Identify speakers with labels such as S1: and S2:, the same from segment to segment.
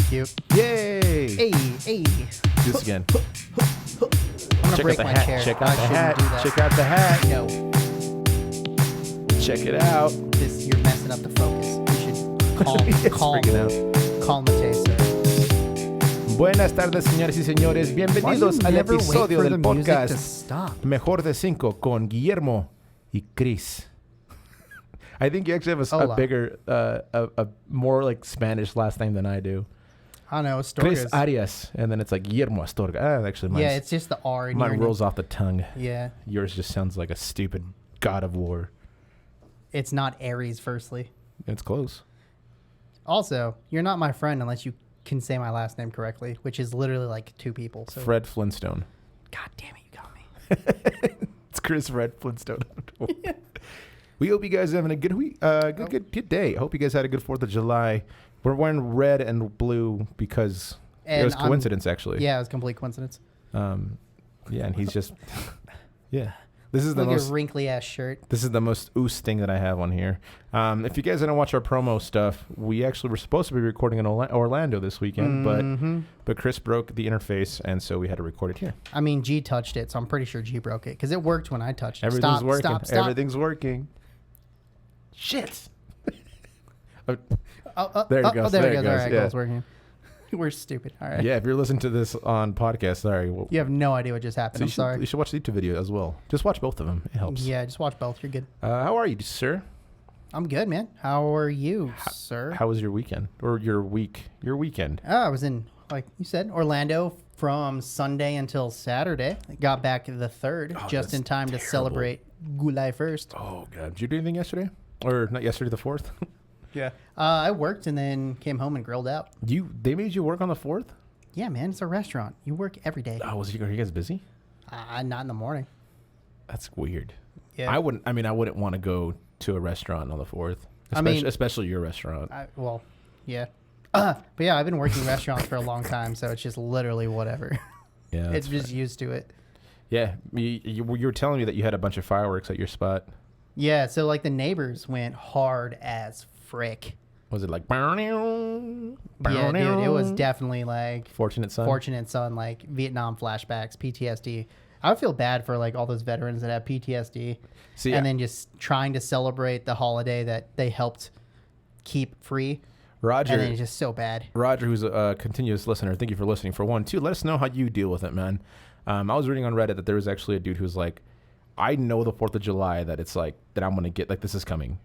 S1: cute.
S2: Yay!
S1: Hey.
S2: Do this again.
S1: I'm gonna break my chair.
S2: Check out the hat.
S1: Do that.
S2: Check out the hat.
S1: No,
S2: Check it out.
S1: you're messing up the focus. You should calm the taster.
S2: Buenas tardes, señores y señores. Bienvenidos al episodio del podcast Mejor de Cinco con Guillermo y Chris. I think you actually have a bigger, a more like Spanish last name than I do.
S1: I know, Astorgas.
S2: Chris Arias, and then it's like Guillermo Astorga. Actually,
S1: yeah, it's just the R.
S2: Mine rolls off the tongue.
S1: Yeah.
S2: Yours just sounds like a stupid God of War.
S1: It's not Aries, firstly.
S2: It's close.
S1: Also, you're not my friend unless you can say my last name correctly, which is literally like two people. So.
S2: Fred Flintstone.
S1: God damn it, you got me.
S2: It's Chris Fred Flintstone. We hope you guys are having a good week, good day. I hope you guys had a good 4th of July. We're wearing red and blue because it was coincidence, actually.
S1: Yeah, it was complete coincidence.
S2: Yeah, and he's just, yeah. This is
S1: Look at your wrinkly ass shirt.
S2: This is the most oos thing that I have on here. If you guys didn't watch our promo stuff, we actually were supposed to be recording in Orlando this weekend, but Chris broke the interface, and so we had to record it here.
S1: I mean, G touched it, so I'm pretty sure G broke it because it worked when I touched it.
S2: Everything's working.
S1: Stop.
S2: Everything's working. Shit. There it goes.
S1: There it goes. All right,
S2: yeah.
S1: it's working. We're stupid. All right.
S2: Yeah, if you're listening to this on podcast, sorry. Well,
S1: you have no idea what just happened. I'm sorry.
S2: You should watch the YouTube video as well. Just watch both of them. It helps.
S1: Yeah, just watch both. You're good.
S2: How are you, sir?
S1: I'm good, man. How are you, sir?
S2: How was your weekend? Or your week? Your weekend?
S1: I was in, like you said, Orlando from Sunday until Saturday. Got back the 3rd, just in time to celebrate July 1st.
S2: Oh, God. Did you do anything yesterday? Or not yesterday, the 4th?
S1: Yeah. I worked and then came home and grilled out.
S2: They made you work on the 4th?
S1: Yeah, man. It's a restaurant. You work every day.
S2: Oh, are you guys busy?
S1: Not in the morning.
S2: That's weird.
S1: Yeah.
S2: I wouldn't want to go to a restaurant on the 4th. Especially your restaurant.
S1: Yeah. But yeah, I've been working restaurants for a long time, so it's just literally whatever.
S2: Yeah.
S1: It's just used to it.
S2: Yeah. You were telling me that you had a bunch of fireworks at your spot.
S1: Yeah, so like the neighbors went hard as frick.
S2: Was it like...
S1: Yeah, dude, it was definitely like...
S2: Fortunate Son,
S1: like Vietnam flashbacks, PTSD. I would feel bad for like all those veterans that have PTSD. Then just trying to celebrate the holiday that they helped keep free.
S2: Roger.
S1: And then it's just so bad.
S2: Roger, who's a continuous listener, thank you for listening. For one. 2, let us know how you deal with it, man. I was reading on Reddit that there was actually a dude who's like, I know the 4th of July that it's like, that I'm going to get, like, this is coming.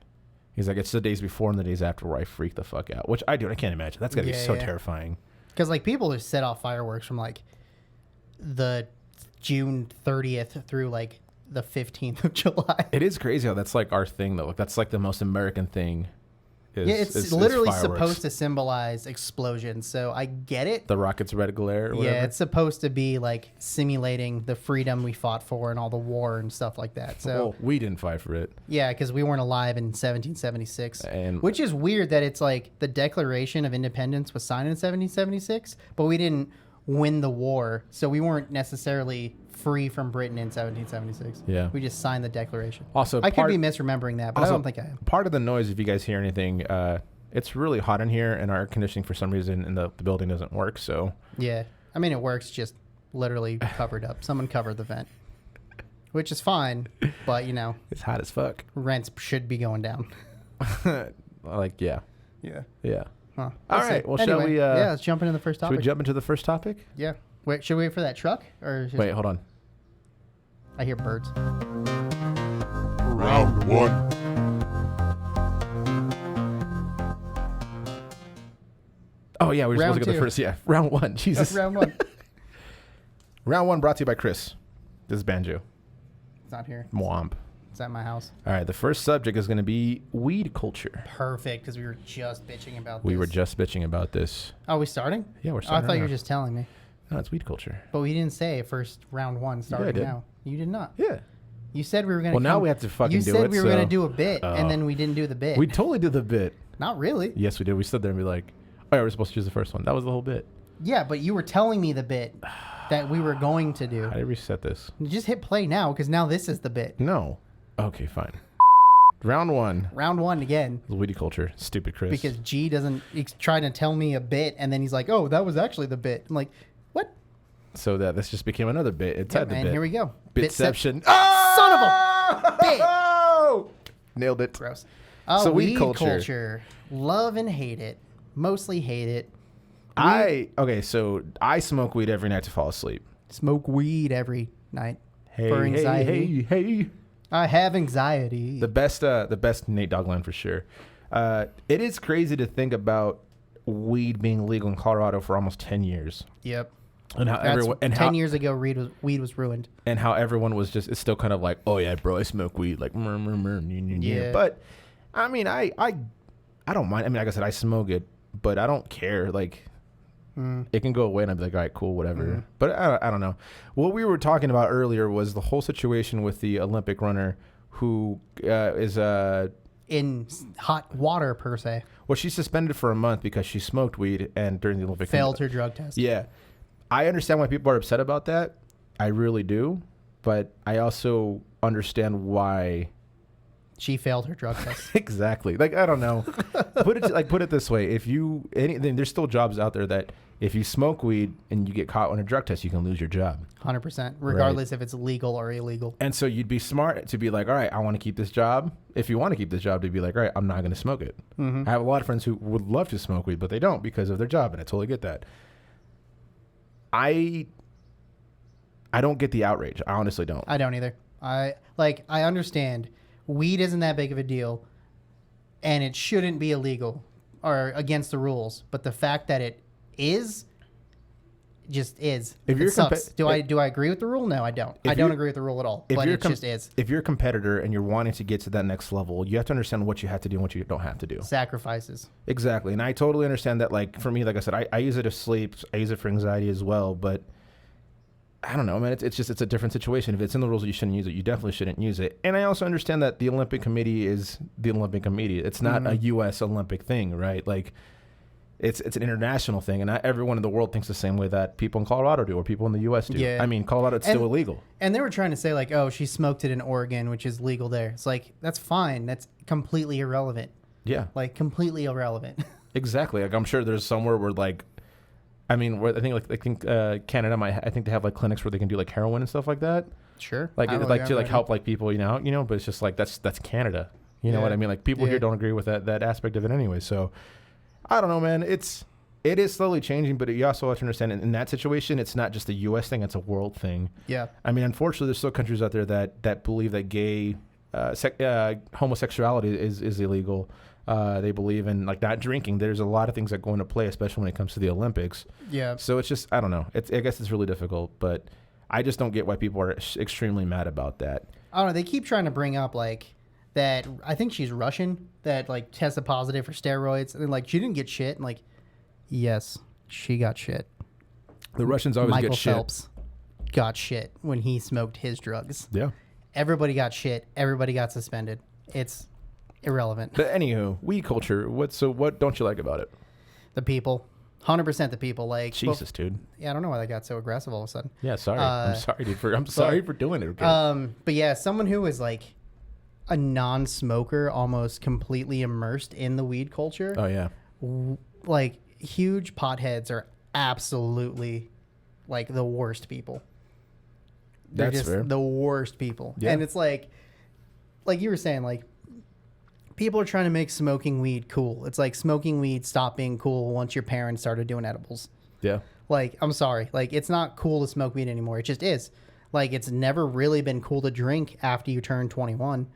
S2: He's like, it's the days before and the days after where I freak the fuck out. Which I do. I can't imagine. That's got to be so terrifying.
S1: Because, like, people just set off fireworks from, like, the June 30th through, like, the 15th of July.
S2: It is crazy how that's, like, our thing, though. Like, that's, like, the most American thing.
S1: It's literally supposed to symbolize explosions, so I get it.
S2: The rocket's red glare or whatever.
S1: Yeah, it's supposed to be, like, simulating the freedom we fought for and all the war and stuff like that. So
S2: well, we didn't fight for it.
S1: Yeah, because we weren't alive in 1776. Which is weird that it's like the Declaration of Independence was signed in 1776, but we didn't win the war, so we weren't necessarily free from Britain in 1776.
S2: Yeah.
S1: We just signed the Declaration.
S2: Also,
S1: I could be misremembering that, but I don't think I am.
S2: Part of the noise, if you guys hear anything, it's really hot in here, and our air conditioning for some reason in the building doesn't work, so...
S1: Yeah. I mean, it works, just literally covered up. Someone covered the vent. Which is fine, but, you know...
S2: It's hot as fuck.
S1: Rents should be going down.
S2: Yeah.
S1: Huh.
S2: All right, well,
S1: anyway,
S2: shall we...
S1: let's jump into the first topic.
S2: Should we jump into the first topic?
S1: Yeah. Wait, should we wait for that truck?
S2: Wait, hold on.
S1: I hear birds.
S3: Round 1.
S2: Oh, yeah, we were supposed to go the first. Yeah, round 1. Jesus.
S1: Round 1.
S2: Round 1 brought to you by Chris. This is Banjo.
S1: It's not here.
S2: Mwomp.
S1: It's at my house.
S2: All right, the first subject is going to be weed culture.
S1: Perfect, because we were just bitching about this.
S2: We were just bitching about this.
S1: Oh, we starting?
S2: Yeah, we're starting.
S1: I thought you were just telling me.
S2: No, it's weed culture.
S1: But we didn't say first round 1 starting now. You did not.
S2: Yeah.
S1: You said we were going to...
S2: Well, now we have to fucking do it.
S1: You said we were going to do a bit, and then we didn't do the bit.
S2: We totally did the bit.
S1: Not really.
S2: Yes, we did. We stood there and be like, oh, yeah, we're supposed to choose the first one. That was the whole bit.
S1: Yeah, but you were telling me the bit that we were going to do.
S2: How did we reset this?
S1: Just hit play now, because now this is the bit.
S2: No. Okay, fine. Round one.
S1: Round one again.
S2: The weedy culture. Stupid Chris.
S1: Because G doesn't, he's trying to tell me a bit, and then he's like, oh, that was actually the bit. I'm like, what?
S2: So this just became another bit. It's had the bit.
S1: And here we go.
S2: Bitception.
S1: Son of a bit.
S2: Oh! Nailed it.
S1: Gross.
S2: So
S1: weed culture. Love and hate it. Mostly hate it.
S2: So I smoke weed every night to fall asleep.
S1: Smoke weed every night
S2: Hey,
S1: for anxiety.
S2: hey.
S1: I have anxiety.
S2: The best Nate Dogg line for sure. It is crazy to think about weed being legal in Colorado for almost 10 years.
S1: Yep.
S2: And how everyone
S1: 10 years ago weed was ruined.
S2: And how everyone was it's still kind of like, oh yeah, bro, I smoke weed, like yeah. But I mean, I don't mind. I mean, like I said, I smoke it, but I don't care. Like it can go away and I'd be like, all right, cool, whatever. But I don't know. What we were talking about earlier was the whole situation with the Olympic runner who is
S1: in hot water per se.
S2: Well, she's suspended for a month because she smoked weed and during the Olympic
S1: failed her drug test.
S2: Yeah. I understand why people are upset about that. I really do. But I also understand why
S1: she failed her drug test.
S2: Exactly. Like, I don't know. Put it this way. There's still jobs out there that if you smoke weed and you get caught on a drug test, you can lose your job.
S1: 100%, regardless if it's legal or illegal.
S2: And so you'd be smart to be like, all right, I want to keep this job. If you want to keep this job, to be like, all right, I'm not going to smoke it. I have a lot of friends who would love to smoke weed, but they don't because of their job, and I totally get that. I don't get the outrage. I honestly don't.
S1: I don't either. I understand weed isn't that big of a deal and it shouldn't be illegal or against the rules, but the fact that it is just is. If you're do I agree with the rule? No, I don't. I don't agree with the rule at all. But it just is.
S2: If you're a competitor and you're wanting to get to that next level, you have to understand what you have to do and what you don't have to do.
S1: Sacrifices.
S2: Exactly. And I totally understand that. Like for me, like I said, I use it to sleep. I use it for anxiety as well. But I don't know, man. It's a different situation. If it's in the rules that you shouldn't use it, you definitely shouldn't use it. And I also understand that the Olympic Committee is the Olympic Committee. It's not a U.S. Olympic thing, right? Like it's an international thing, and not everyone in the world thinks the same way that people in Colorado do or people in the U.S. do. Yeah. I mean, Colorado, it's still illegal.
S1: And they were trying to say like, oh, she smoked it in Oregon, which is legal there. It's like, that's fine. That's completely irrelevant.
S2: Yeah.
S1: Like completely irrelevant.
S2: Exactly. Like I'm sure there's somewhere where like, I mean, where I think Canada I think they have like clinics where they can do like heroin and stuff like that.
S1: Sure.
S2: Like to help like people, you know, but it's just like that's Canada. You know what I mean? Like people here don't agree with that aspect of it anyway. So I don't know, man. It is slowly changing, but you also have to understand in that situation, it's not just a U.S. thing; it's a world thing.
S1: Yeah.
S2: I mean, unfortunately, there's still countries out there that believe that gay homosexuality is illegal. They believe in like not drinking. There's a lot of things that go into play, especially when it comes to the Olympics. Yeah. So it's just, I don't know. I guess it's really difficult, but I just don't get why people are extremely mad about that.
S1: I don't know. They keep trying to bring up like that. I think she's Russian that like tested positive for steroids, and then like she didn't get shit. And like, yes, she got shit.
S2: The Russians always
S1: Michael
S2: get shit.
S1: Phelps got shit when he smoked his drugs.
S2: Yeah.
S1: Everybody got shit. Everybody got suspended. It's irrelevant.
S2: But anywho, weed culture. What don't you like about it?
S1: The people. 100% the people. Like
S2: Jesus, dude.
S1: Yeah, I don't know why they got so aggressive all of a sudden.
S2: Yeah, sorry. I'm sorry, dude. I'm sorry for doing it. Okay.
S1: But yeah, someone who is like a non-smoker, almost completely immersed in the weed culture.
S2: Oh yeah.
S1: Like huge potheads are absolutely like the worst people. They're just fair. The worst people. Yeah. And it's like you were saying, like people are trying to make smoking weed cool. It's like smoking weed stopped being cool once your parents started doing edibles.
S2: Yeah.
S1: Like, I'm sorry. Like, it's not cool to smoke weed anymore. It just is. Like, it's never really been cool to drink after you turn 21.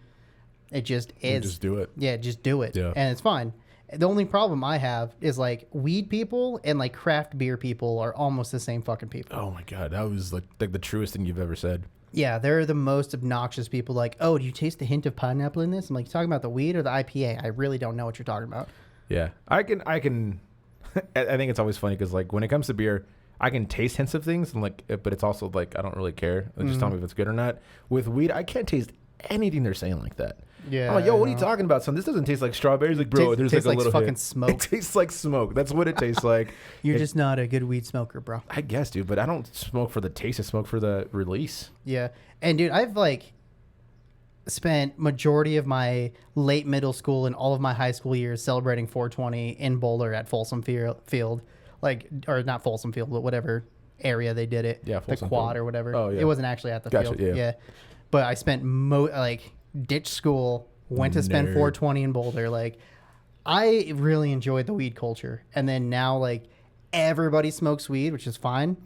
S1: It just is.
S2: Just do it.
S1: Yeah, just do it.
S2: Yeah.
S1: And it's fine. The only problem I have is like weed people and like craft beer people are almost the same fucking people.
S2: Oh my God. That was like the truest thing you've ever said.
S1: Yeah, they're the most obnoxious people. Like, oh, do you taste the hint of pineapple in this? I'm like, you talking about the weed or the IPA? I really don't know what you're talking about.
S2: Yeah, I can. I think it's always funny because like when it comes to beer, I can taste hints of things, and like, but it's also like I don't really care. Like, just tell me if it's good or not. With weed, I can't taste anything they're saying like that. Yeah, I'm like, yo, what are you talking about, son? This doesn't taste like strawberries. Like, bro, there's like a little
S1: fucking smoke.
S2: It tastes like smoke. That's what it tastes like.
S1: You're just not a good weed smoker, bro.
S2: I guess, dude, but I don't smoke for the taste. I smoke for the release.
S1: Yeah, and dude, I've like, spent majority of my late middle school and all of my high school years celebrating 420 in Boulder at Folsom Field, like, or not Folsom Field, but whatever area they did it.
S2: Yeah,
S1: the
S2: Folsom
S1: quad
S2: Field.
S1: or whatever.
S2: Oh, yeah.
S1: It wasn't actually at the
S2: Gotcha,
S1: field.
S2: yeah.
S1: But I spent ditched school, went to spend 420 in Boulder. Like, I really enjoyed the weed culture, and then now like everybody smokes weed, which is fine.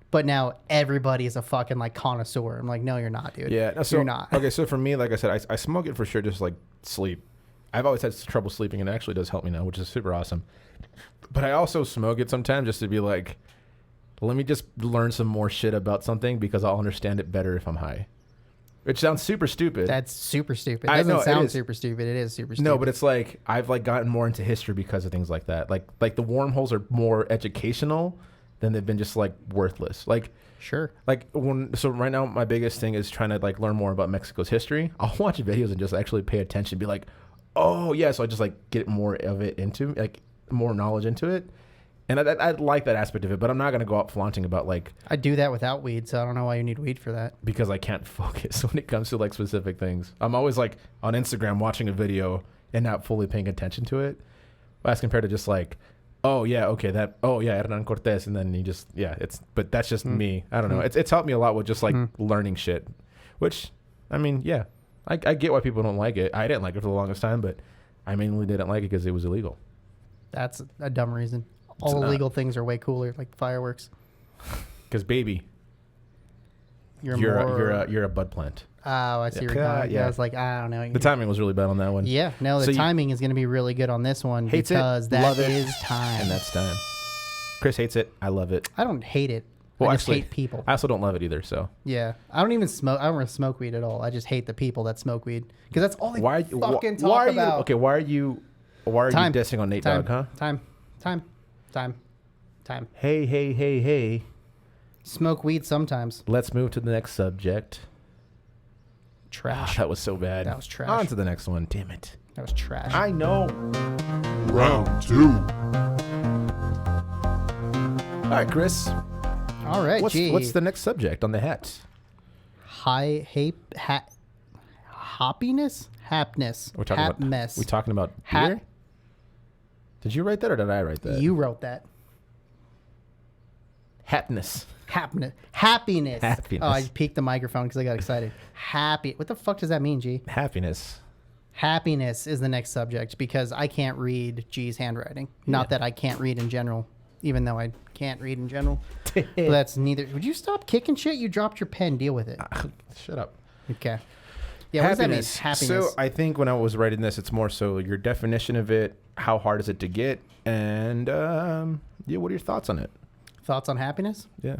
S1: But now everybody is a fucking like connoisseur. I'm like, no, you're not, dude.
S2: Yeah, no, so,
S1: you're not.
S2: Okay, so for me, like I said, I smoke it for sure, just like sleep. I've always had trouble sleeping, and it actually does help me now, which is super awesome. But I also smoke it sometimes just to be like, let me just learn some more shit about something because I'll understand it better if I'm high. Which sounds super stupid.
S1: That's super stupid. It doesn't sound super stupid. It is super stupid.
S2: No, but it's like I've like gotten more into history because of things like that. Like the wormholes are more educational than they've been just like worthless. Like
S1: sure.
S2: Like so right now my biggest thing is trying to like learn more about Mexico's history. I'll watch videos and just actually pay attention, be like, oh yeah, so I just like get more of it into like more knowledge into it. And I like that aspect of it, but I'm not going to go out flaunting about like...
S1: I do that without weed, so I don't know why you need weed for that.
S2: Because I can't focus when it comes to like specific things. I'm always like on Instagram watching a video and not fully paying attention to it. As compared to just like, oh yeah, okay, Hernan Cortez, and then you just, but that's just me. I don't know. It's helped me a lot with just like learning shit, which, I mean, yeah, I get why people don't like it. I didn't like it for the longest time, but I mainly didn't like it because it was illegal.
S1: That's a dumb reason. All illegal things are way cooler, like fireworks.
S2: Because baby, you're a bud plant.
S1: Oh, I see. Yeah. I was like, I don't know.
S2: The timing was really bad on that one.
S1: Yeah, no, the timing is going to be really good on this one because that is time,
S2: and that's time. Chris hates it. I love it.
S1: I don't hate it.
S2: Well,
S1: I just hate people.
S2: I also don't love it either. So
S1: yeah, I don't even smoke. I don't really smoke weed at all. I just hate the people that smoke weed because that's all they fucking talk about.
S2: Okay, why are you dissing on Nate Dogg, huh?
S1: Time.
S2: Hey.
S1: Smoke weed sometimes.
S2: Let's move to the next subject.
S1: Trash.
S2: Oh, that was so bad.
S1: That was trash.
S2: On to the next one. Damn it.
S1: That was trash.
S2: I know.
S3: Round 2.
S2: All right, Chris.
S1: All right,
S2: what's the next subject on the hat?
S1: Hoppiness? Hapness.
S2: We're talking about beer? Did you write that or did I write that?
S1: You wrote that.
S2: Happiness.
S1: Happiness. Oh, I peeked the microphone because I got excited. What the fuck does that mean, G?
S2: Happiness.
S1: Happiness is the next subject because I can't read G's handwriting. Not that I can't read in general, even though I can't read in general. But that's neither. Would you stop kicking shit? You dropped your pen. Deal with it.
S2: Shut up.
S1: Okay. Yeah, what does that mean? Happiness.
S2: So I think when I was writing this, it's more so your definition of it, how hard is it to get, and what are your thoughts on it?
S1: Thoughts on happiness?
S2: Yeah.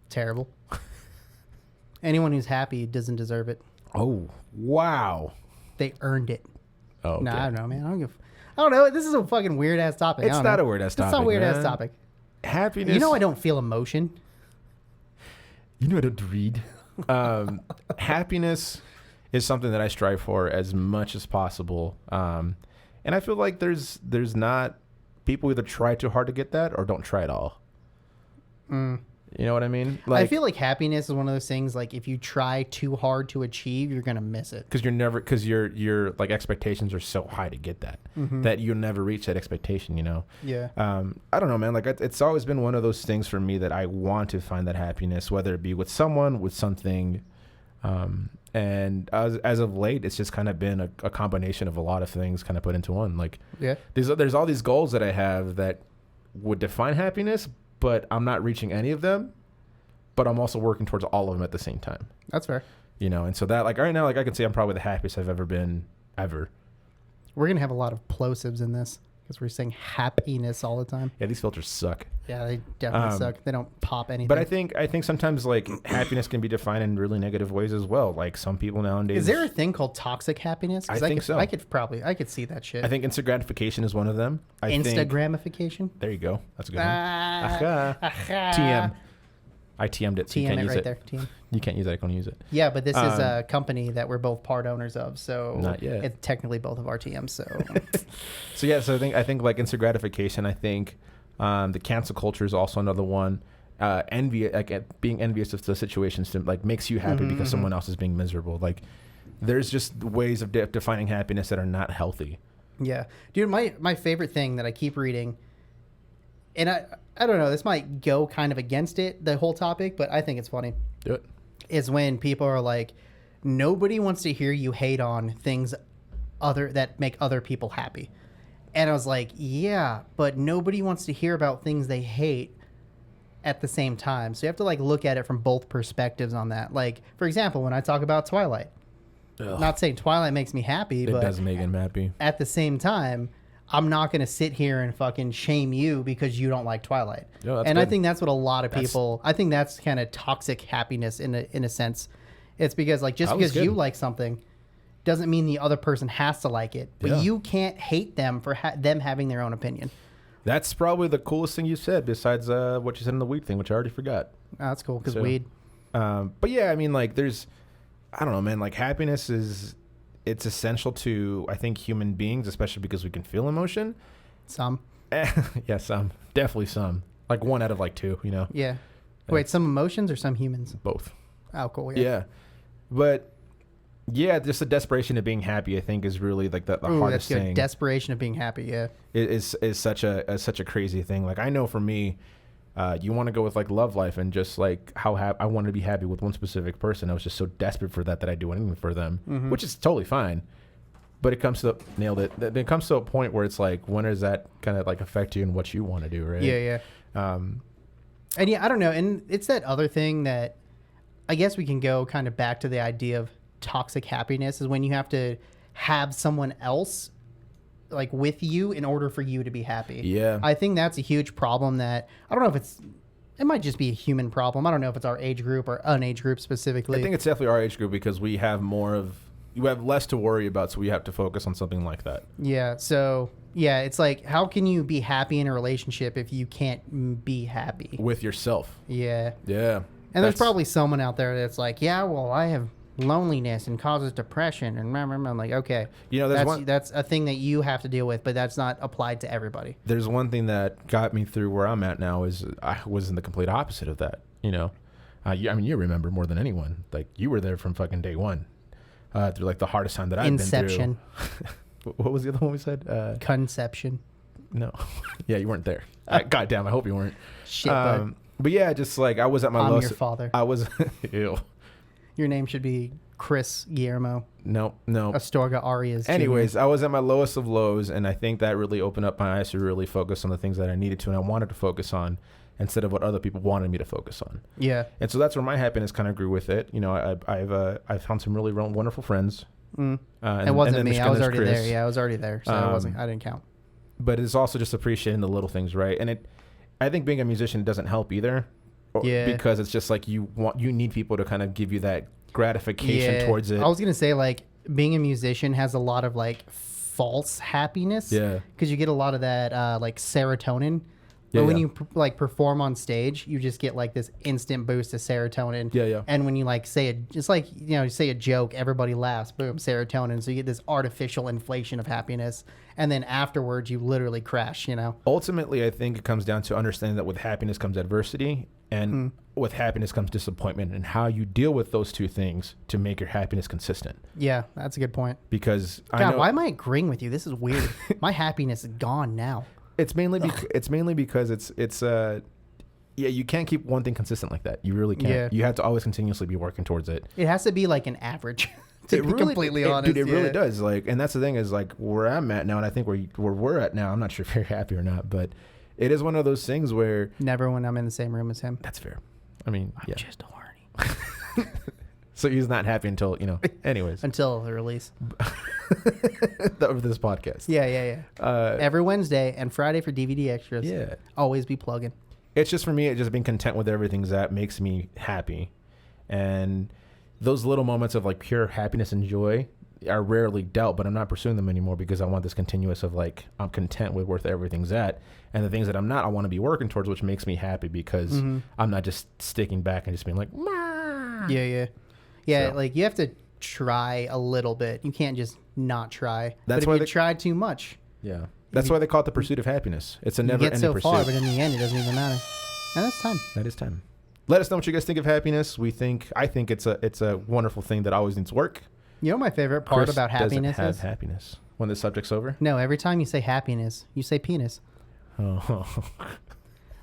S1: Terrible. Anyone who's happy doesn't deserve it.
S2: Oh, wow.
S1: They earned it.
S2: Oh, okay.
S1: No, I don't know, man. I don't know. This is a fucking weird ass topic.
S2: It's not a weird ass topic.
S1: It's not a weird ass topic.
S2: Happiness.
S1: You know I don't feel emotion.
S2: You know I don't read. Happiness is something that I strive for as much as possible. And I feel like there's not people either try too hard to get that or don't try at all. You know what I mean?
S1: I feel like happiness is one of those things. Like if you try too hard to achieve, you're gonna miss it.
S2: Because your like expectations are so high to get that that you'll never reach that expectation. You know?
S1: Yeah.
S2: I don't know, man. Like it's always been one of those things for me that I want to find that happiness, whether it be with someone, with something. And as of late, it's just kind of been a combination of a lot of things kind of put into one. Like there's all these goals that I have that would define happiness, but I'm not reaching any of them, but I'm also working towards all of them at the same time.
S1: That's fair.
S2: You know, and so that like right now, like I can say I'm probably the happiest I've ever been ever.
S1: We're going to have a lot of plosives in this because we're saying happiness all the time.
S2: Yeah, these filters suck.
S1: Yeah, they definitely suck. They don't pop anything.
S2: But I think sometimes like happiness can be defined in really negative ways as well. Like some people nowadays.
S1: Is there a thing called toxic happiness?
S2: I think so.
S1: I could see that shit.
S2: I think instant gratification is one of them.
S1: Instagramification?
S2: There you go. That's a good one. TM. I TM'd it. So you can't use it.
S1: There. TM.
S2: You can't use it. I can use it.
S1: Yeah, but this is a company that we're both part owners of, so
S2: not yet.
S1: It's technically both of our TMs. So,
S2: so I think like instant gratification. I think the cancel culture is also another one. Envy, like being envious of the situations, to like makes you happy because someone else is being miserable. Like there's just ways of defining happiness that are not healthy.
S1: Yeah. Dude, my favorite thing that I keep reading, and I don't know, this might go kind of against it, the whole topic, but I think it's funny.
S2: Do it.
S1: Is when people are like, nobody wants to hear you hate on things that make other people happy. And I was like, yeah, but nobody wants to hear about things they hate at the same time. So you have to like look at it from both perspectives on that. Like, for example, when I talk about Twilight, not saying Twilight makes me happy, but
S2: it doesn't make him happy.
S1: At the same time, I'm not going to sit here and fucking shame you because you don't like Twilight. And good. I think that's what a lot of people, I think that's kind of toxic happiness in a sense. It's because like just because you like something doesn't mean the other person has to like it, but you can't hate them for them having their own opinion.
S2: That's probably the coolest thing you said besides what you said in the weed thing, which I already forgot.
S1: Oh, that's cool because weed.
S2: But yeah, I mean, like I don't know, man, like happiness it's essential to, I think, human beings, especially because we can feel emotion.
S1: Some.
S2: Yeah, some. Definitely some. Like 1 out of like 2, you know?
S1: Yeah. Wait, some emotions or some humans?
S2: Both.
S1: Oh, cool.
S2: Yeah. But yeah, just the desperation of being happy, I think, is really like the hardest thing.
S1: Desperation of being happy, yeah.
S2: It is such a crazy thing. Like I know for me, you want to go with like love life and just like how I wanted to be happy with one specific person. I was just so desperate for that I'd do anything for them, which is totally fine. But it comes to nailed it. It comes to a point where it's like, when does that kind of like affect you and what you want to do, right?
S1: Yeah, yeah. And yeah, I don't know. And it's that other thing that I guess we can go kind of back to the idea of toxic happiness is when you have to have someone else like with you in order for you to be happy.
S2: Yeah.
S1: I think that's a huge problem that I don't know if it might just be a human problem. I don't know if it's our age group or unage group specifically.
S2: I think it's definitely our age group because we have you have less to worry about, so we have to focus on something like that.
S1: Yeah. So yeah, it's like, how can you be happy in a relationship if you can't be happy
S2: with yourself?
S1: Yeah.
S2: Yeah.
S1: And there's probably someone out there that's like, yeah, well, I have loneliness and causes depression, and I'm like, okay,
S2: you know,
S1: that's a thing that you have to deal with, but that's not applied to everybody.
S2: There's one thing that got me through where I'm at now is I was in the complete opposite of that. You know, I mean, you remember more than anyone. Like you were there from fucking day one, through like the hardest time that I've
S1: Inception.
S2: been through. What was the other one we said?
S1: Conception.
S2: No, yeah, you weren't there. Goddamn, I hope you weren't.
S1: Shit, bud.
S2: But yeah, just like I was at my
S1: I'm
S2: lowest.
S1: Your father.
S2: I was. Ew.
S1: Your name should be Chris Guillermo.
S2: No.
S1: Astorga Arias.
S2: Anyways,
S1: Jr.
S2: I was at my lowest of lows, and I think that really opened up my eyes to really focus on the things that I needed to and I wanted to focus on instead of what other people wanted me to focus on.
S1: Yeah.
S2: And so that's where my happiness kind of grew with it. You know, I've found some really wonderful friends.
S1: It wasn't me. I was already there. Yeah, I was already there, so I didn't count.
S2: But it's also just appreciating the little things, right? And I think being a musician doesn't help either.
S1: Yeah.
S2: Because it's just like you need people to kind of give you that gratification towards it.
S1: I was gonna say, like, being a musician has a lot of like false happiness.
S2: Yeah.
S1: Because you get a lot of that like serotonin. But when you like perform on stage, you just get like this instant boost of serotonin.
S2: Yeah.
S1: And when you like it's like, you know, you say a joke, everybody laughs, boom, serotonin. So you get this artificial inflation of happiness. And then afterwards, you literally crash, you know?
S2: Ultimately, I think it comes down to understanding that with happiness comes adversity, and with happiness comes disappointment, and how you deal with those two things to make your happiness consistent.
S1: Yeah, that's a good point.
S2: Because
S1: why am I agreeing with you? This is weird. My happiness is gone now.
S2: It's mainly because it's you can't keep one thing consistent like that. You really can't.
S1: Yeah.
S2: You have to always continuously be working towards it.
S1: It has to be like an average. To be completely honest,
S2: dude, it really does. Like, and that's the thing is like where I'm at now, and I think where we're at now. I'm not sure if you're happy or not, but it is one of those things where
S1: never when I'm in the same room as him.
S2: That's fair. I mean,
S1: I'm just horny.
S2: So he's not happy until, you know, anyways.
S1: Until the release
S2: of this podcast.
S1: Yeah. Every Wednesday and Friday for DVD extras.
S2: Yeah.
S1: Always be plugging.
S2: It's just for me, it just being content with everything that makes me happy. And those little moments of like pure happiness and joy are rarely dealt, but I'm not pursuing them anymore because I want this continuous of like, I'm content with where everything's at. And the things that I'm not, I want to be working towards, which makes me happy because I'm not just sticking back and just being like, Mah.
S1: Yeah,
S2: so.
S1: Like you have to try a little bit. You can't just not try.
S2: That's
S1: but
S2: why
S1: if you try too much.
S2: Yeah. That's why they call it the pursuit of happiness. It's a never-ending pursuit.
S1: You get so far, but in the end, it doesn't even matter. And that's time.
S2: That is time. Let us know what you guys think of happiness. I think it's a wonderful thing that always needs work.
S1: You know my favorite part
S2: Chris
S1: about happiness
S2: doesn't have
S1: is?
S2: happiness when the subject's over.
S1: No, every time you say happiness, you say penis.
S2: Oh.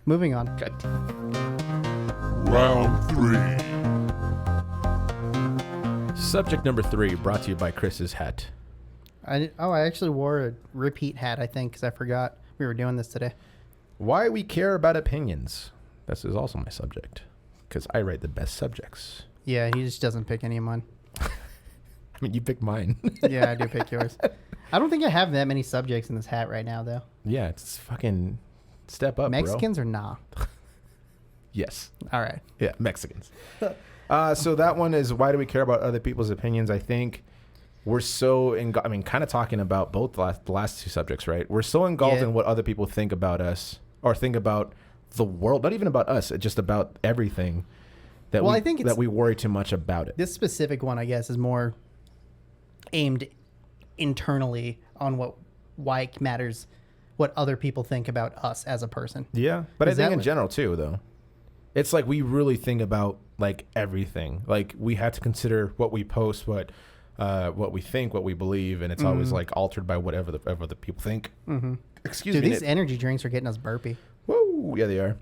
S1: Moving on.
S2: God.
S3: Round 3.
S2: Subject number 3 brought to you by Chris's hat.
S1: I actually wore a repeat hat, I think, because I forgot we were doing this today.
S2: Why we care about opinions. This is also my subject because I write the best subjects.
S1: Yeah, he just doesn't pick any of mine.
S2: I mean, you picked mine.
S1: Yeah, I do pick yours. I don't think I have that many subjects in this hat right now, though.
S2: Yeah, it's fucking step up,
S1: Mexicans or nah?
S2: Yes.
S1: All right.
S2: Yeah, Mexicans. So that one is why do we care about other people's opinions? I think we're so kind of talking about both the last two subjects, right? We're so engulfed in what other people think about us or think about the world, not even about us, just about everything that
S1: I think
S2: that we worry too much about it.
S1: This specific one, I guess, is more aimed internally on why it matters what other people think about us as a person.
S2: Yeah, but I
S1: Is
S2: think
S1: that
S2: in
S1: what-
S2: general too, though, it's like we really think about like everything. Like we have to consider what we post, what we think, what we believe, and it's always like altered by whatever the people think.
S1: Mm-hmm.
S2: Excuse
S1: Dude,
S2: me.
S1: these energy drinks are getting us burpy.
S2: Whoa, yeah, they are.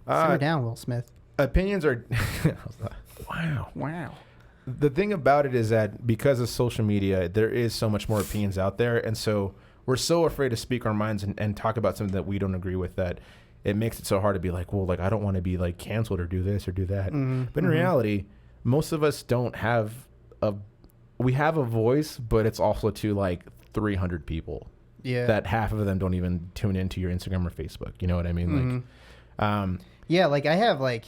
S1: Simmer down, Will Smith.
S2: Opinions are. Wow. The thing about it is that because of social media, there is so much more opinions out there, and so we're so afraid to speak our minds and talk about something that we don't agree with that it makes it so hard to be like, well, like I don't want to be like canceled or do this or do that. But in reality, most of us don't have we have a voice, but it's also to like 300 people.
S1: Yeah.
S2: That half of them don't even tune into your Instagram or Facebook. You know what I mean? Like,
S1: yeah, like I have like,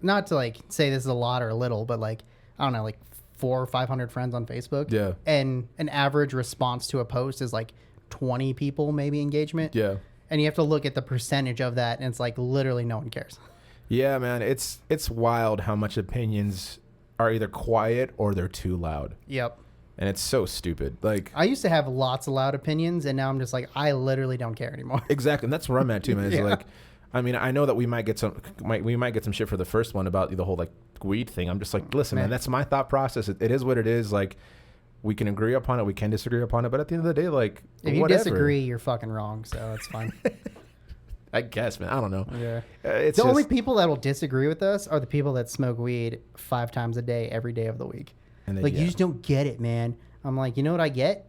S1: not to like say this is a lot or a little, but like, I don't know, like 400 or 500 friends on Facebook.
S2: Yeah.
S1: And an average response to a post is like 20 people, maybe engagement.
S2: yeah.
S1: And you have to look at the percentage of that, and it's like literally no one cares.
S2: Yeah, man, it's wild how much opinions are either quiet or they're too loud.
S1: Yep.
S2: And it's so stupid. Like
S1: I used to have lots of loud opinions, and now I'm just like, I literally don't care anymore.
S2: exactly, and that's where I'm at too, man. It's
S1: Yeah.
S2: like, I mean, I know that we might get some shit for the first one about the whole like weed thing. I'm just like, listen, man, that's my thought process. It is what it is. Like, we can agree upon it, we can disagree upon it, but at the end of the day, like,
S1: If you
S2: whatever.
S1: disagree, you're fucking wrong, so it's fine.
S2: I guess, man. I don't know.
S1: Yeah.
S2: It's
S1: The
S2: just,
S1: only people that will disagree with us are the people that smoke weed 5 times a day, every day of the week.
S2: and then,
S1: Like,
S2: yeah.
S1: you just don't get it, man. I'm like, you know what I get?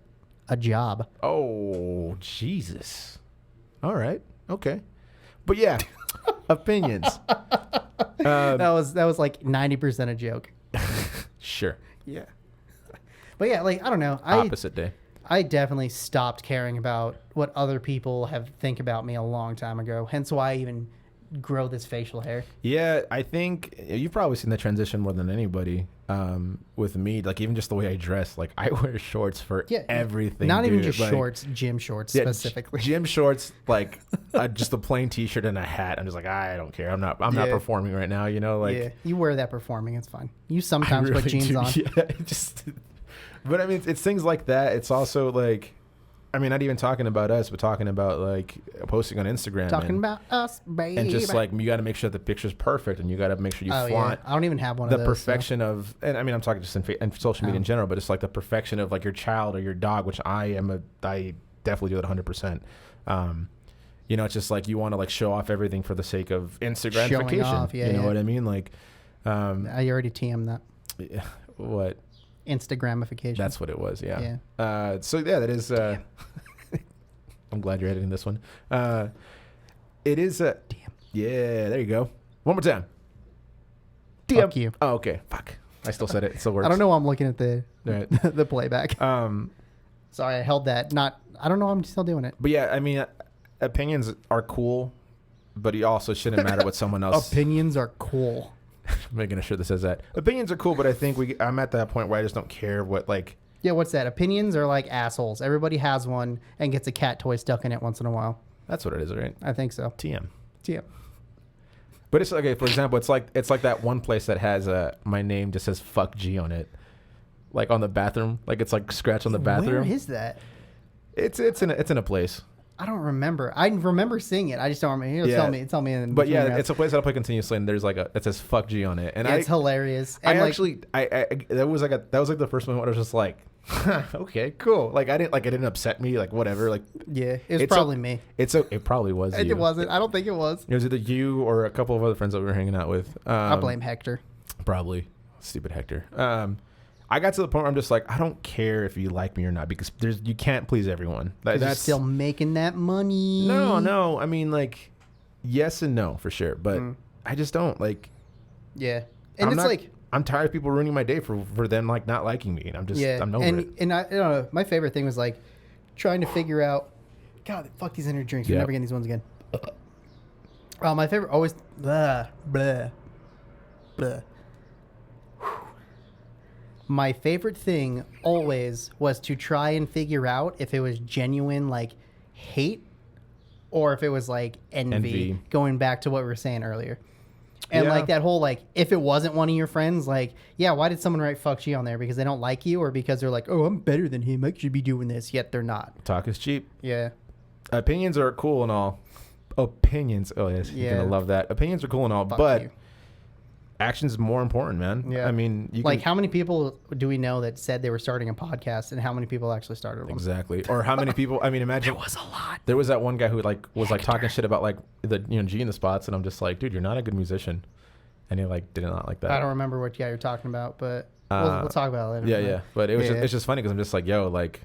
S1: A job.
S2: Oh, Jesus. All right. Okay. But yeah, opinions.
S1: That was like 90% a joke.
S2: Sure.
S1: Yeah. But yeah, like, I don't know.
S2: Opposite day.
S1: I definitely stopped caring about what other people think about me a long time ago. Hence why I even grow this facial hair.
S2: Yeah, I think you've probably seen the transition more than anybody with me. Like, even just the way I dress. Like, I wear shorts for everything.
S1: Not even
S2: dude.
S1: just
S2: Like,
S1: shorts, gym shorts
S2: yeah,
S1: specifically.
S2: Gym shorts, like just a plain T-shirt and a hat. I'm just like, I don't care. I'm not performing right now. You know, like
S1: yeah, you wear that performing. It's fine. You
S2: I
S1: sometimes
S2: really
S1: put jeans
S2: do.
S1: on.
S2: Yeah, it just. But I mean, it's things like that. It's also like, I mean, not even talking about us, but talking about like posting on Instagram.
S1: Talking about us, baby.
S2: and just like you got to make sure the picture's perfect, and you got to make sure you
S1: Oh,
S2: flaunt
S1: yeah. I don't even have one
S2: the
S1: of those.
S2: perfection of. And I mean, I'm talking just in social media in general, but it's like the perfection of like your child or your dog, which I definitely do that 100%. You know, it's just like you want to like show off everything for the sake of Instagramification.
S1: off, yeah,
S2: you know
S1: yeah.
S2: what I mean? Like,
S1: I already TM'd that.
S2: what?
S1: Instagramification.
S2: That's what it was. Yeah. So yeah, that is. I'm glad you're editing this one. It is a.
S1: Damn.
S2: Yeah, there you go. One more time.
S1: Fuck you.
S2: Oh, okay. Fuck. I still said it. It still works.
S1: I don't know why I'm looking at the
S2: Right.
S1: the playback. Sorry, I held that. I don't know why I'm still doing it.
S2: But yeah, I mean, opinions are cool, but it also shouldn't matter what someone else.
S1: Opinions are cool.
S2: I'm making sure that says that. Opinions are cool, but I think I'm at that point where I just don't care what like.
S1: Yeah, what's that? Opinions are like assholes. Everybody has one and gets a cat toy stuck in it once in a while.
S2: That's what it is, right?
S1: I think so.
S2: TM.
S1: Yeah.
S2: But it's okay. For example, it's like that one place that has my name just says "fuck G" on it, like on the bathroom. Like it's like scratched on the bathroom.
S1: Where is that?
S2: It's in a place.
S1: I don't remember. I remember seeing it. I just don't remember. Tell me.
S2: But yeah, it's a place that I play continuously, and there's like it says "fuck G" on it, and
S1: it's hilarious. And
S2: that was like the first moment where I was just like, okay, cool. Like it didn't upset me, like whatever. Like
S1: yeah, it was probably me.
S2: It probably was.
S1: It wasn't. I don't think it was.
S2: It was either you or a couple of other friends that we were hanging out with.
S1: I blame Hector.
S2: Probably stupid Hector. I got to the point where I'm just like, I don't care if you like me or not, because you can't please everyone.
S1: That's still making that money.
S2: No. I mean, like, yes and no for sure, but I just don't like.
S1: Yeah, and
S2: I'm tired of people ruining my day for them like not liking me, and I'm over it.
S1: And I don't know. My favorite thing was like trying to figure out. God, fuck these energy drinks. We're never getting these ones again. My favorite always blah blah blah. My favorite thing always was to try and figure out if it was genuine, like, hate or if it was, like, envy. Going back to what we were saying earlier. And, like, that whole, like, if it wasn't one of your friends, like, yeah, why did someone write fuck you on there? Because they don't like you or because they're like, oh, I'm better than him. I should be doing this. Yet they're not.
S2: Talk is cheap.
S1: Yeah.
S2: Opinions are cool and all. Opinions. Oh, yes. Yeah. You're going to love that. Opinions are cool and all, but... action's more important, man.
S1: Yeah.
S2: I mean,
S1: how many people do we know that said they were starting a podcast, and how many people actually started one?
S2: Exactly. Or how many people? I mean, imagine
S1: there was a lot.
S2: There was that one guy who was talking shit about like the G in the spots, and I'm just like, dude, you're not a good musician, and he did not like that.
S1: I don't remember what guy you're talking about, but we'll talk about it later.
S2: Yeah. But it was it's just funny because I'm just like, yo, like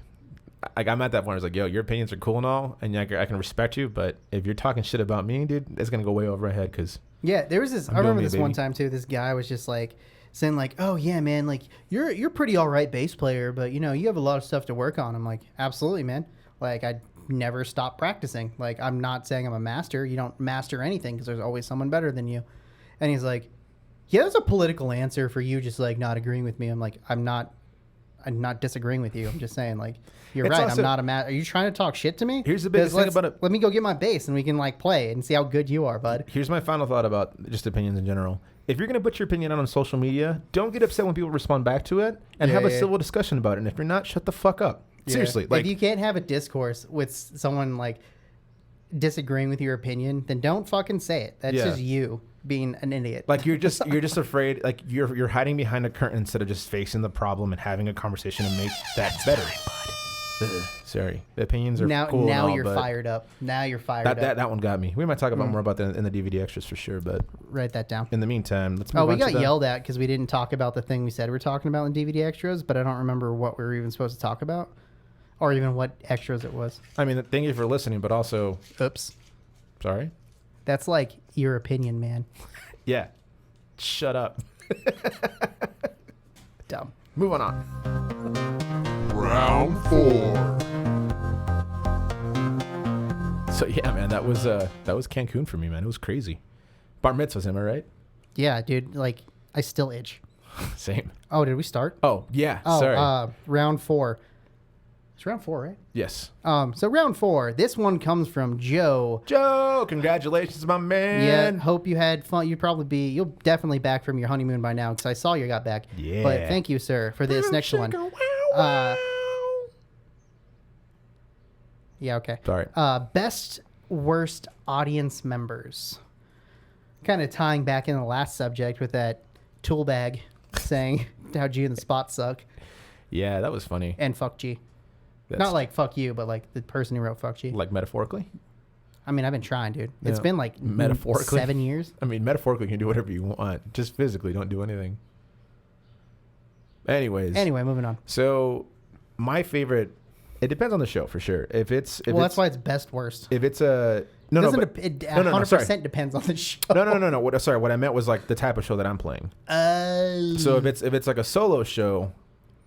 S2: I'm at that point. I was like, yo, your opinions are cool and all, and I can respect you, but if you're talking shit about me, dude, it's gonna go way over my head because.
S1: Yeah, there was this. I remember this one time too. This guy was just like saying like, "Oh yeah, man, like you're pretty all right bass player, but you have a lot of stuff to work on." I'm like, "Absolutely, man. Like I never stop practicing. Like I'm not saying I'm a master. You don't master anything because there's always someone better than you." And he's like, "Yeah, that's a political answer for you just like not agreeing with me." I'm like, I'm not disagreeing with you. I'm just saying like you're right. Also, I'm not a master. Are you trying to talk shit to me?
S2: Here's the biggest thing about it.
S1: Let me go get my bass and we can like play and see how good you are, bud.
S2: Here's my final thought about just opinions in general. If you're going to put your opinion out on social media, don't get upset when people respond back to it and have a civil discussion about it. And if you're not, shut the fuck up. Yeah. Seriously.
S1: Like, if you can't have a discourse with someone like disagreeing with your opinion, then don't fucking say it. That's just you being an idiot.
S2: Like you're just afraid, like you're hiding behind a curtain instead of just facing the problem and having a conversation and make that better. Sorry, the opinions are cool.
S1: Now you're fired up.
S2: That one got me. We might talk about more about that in the DVD extras for sure, but
S1: write that down.
S2: In the meantime, let's move on.
S1: We got yelled at because we didn't talk about the thing we said we're talking about in DVD extras, but I don't remember what we were even supposed to talk about, or even what extras it was.
S2: I mean, thank you for listening, but also,
S1: oops,
S2: sorry.
S1: That's like your opinion, man.
S2: Yeah, shut up.
S1: Dumb.
S2: Moving on.
S3: Round 4.
S2: So yeah, man, that was Cancun for me, man. It was crazy. Bar mitzvahs, am I right?
S1: Yeah, dude. Like I still itch.
S2: Same.
S1: Oh, did we start?
S2: Oh yeah. Sorry.
S1: Round 4. It's round 4, right?
S2: Yes.
S1: So round 4. This one comes from Joe.
S2: Joe, congratulations, my man.
S1: Yeah. Hope you had fun. You'll definitely back from your honeymoon by now because I saw you got back.
S2: Yeah.
S1: But thank you, sir, for this next one. Yeah. Okay.
S2: Sorry.
S1: Best worst audience members. Kind of tying back in the last subject with that tool bag saying how G and the spot suck.
S2: Yeah, that was funny.
S1: And fuck G. Not like fuck you, but like the person who wrote fuck G.
S2: Like metaphorically?
S1: I mean, I've been trying, dude. It's been like
S2: metaphorically
S1: 7 years.
S2: I mean, metaphorically, you can do whatever you want. Just physically, don't do anything. Anyway,
S1: moving on.
S2: So, my favorite, it depends on the show for sure.
S1: That's why it's best worst.
S2: If it's a...
S1: It 100% depends on the show.
S2: No. What I meant was like the type of show that I'm playing. So if it's like a solo show,